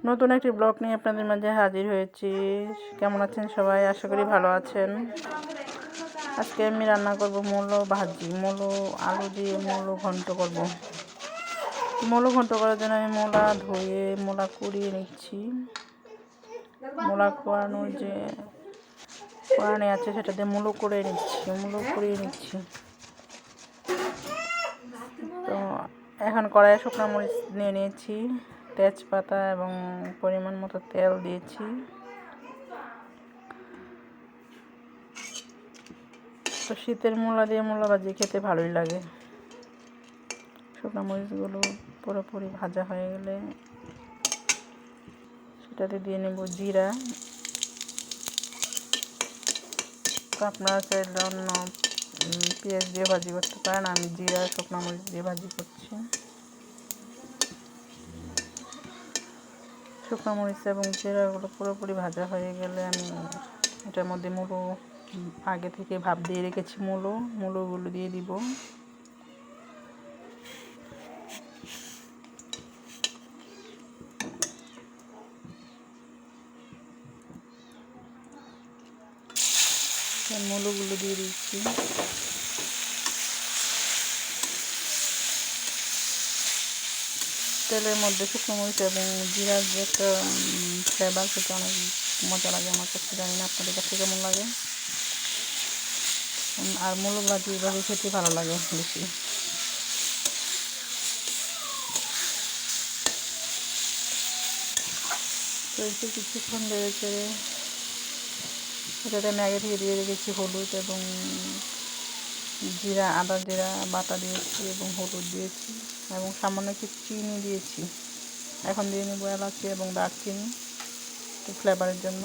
নতুন একটি ব্লগ নিয়ে আপনাদের মাঝে হাজির হয়েছি। কেমন আছেন সবাই? আশা করি ভালো আছেন। আজকে আমি রান্না করব মূলো ভাজি, মূলো আলু দিয়ে মূলো ঘন্ট করব। মূলো ঘন্ট করার জন্য আমি মূলা ধুয়ে মূলা কুড়িয়ে নিচ্ছি। মূলা কোয়ানোর যে কোয়ানি আছে সেটা দিয়ে মূলো কুড়িয়ে নিচ্ছি। তো এখন কড়াইয়ে শুকনো মরিচ নিয়ে নিয়েছি, তেজপাতা এবং পরিমাণ মতো তেল দিয়েছি। তো শীতের মূলা দিয়ে মূলা ভাজি খেতে ভালোই লাগে। শুকনো মরিচগুলো পুরোপুরি ভাজা হয়ে গেলে সেটাতে দিয়ে নেব জিরা। তো আপনারা চাইলে অন্য পেঁয়াজ দিয়ে ভাজি করতে পারেন, আমি জিরা শুকনো মরিচ দিয়ে ভাজি করছি। শুকনো মরিচ এবং জিরাগুলো পুরোপুরি ভাজা হয়ে গেলে আমি এটার মধ্যে মূলো আগে থেকে ভাপ দিয়ে রেখেছি, মূলোগুলো দিয়ে দিব। মূলোগুলো দিয়ে দিচ্ছি। তেলের মধ্যে শুকনো মরিচ এবং জিরার যে একটা ফ্লেভার, সেটা অনেক মজা লাগে আমার কাছে। জানি না আপনাদের কাছে কেমন লাগে। আর মূলো ভাজি এভাবে খেতে ভালো লাগে বেশি। তো একটু কিছুক্ষণ রয়েছে, এটাতে আমি আগে থেকে দিয়ে রেখেছি হলুদ এবং আদা জিরা বাটা দিয়েছি এবং হলুদ দিয়েছি এবং সামান্য কিছু চিনি দিয়েছি। এখন দিয়ে নেব এলাচি এবং দারচিনি ফ্লেভারের জন্য।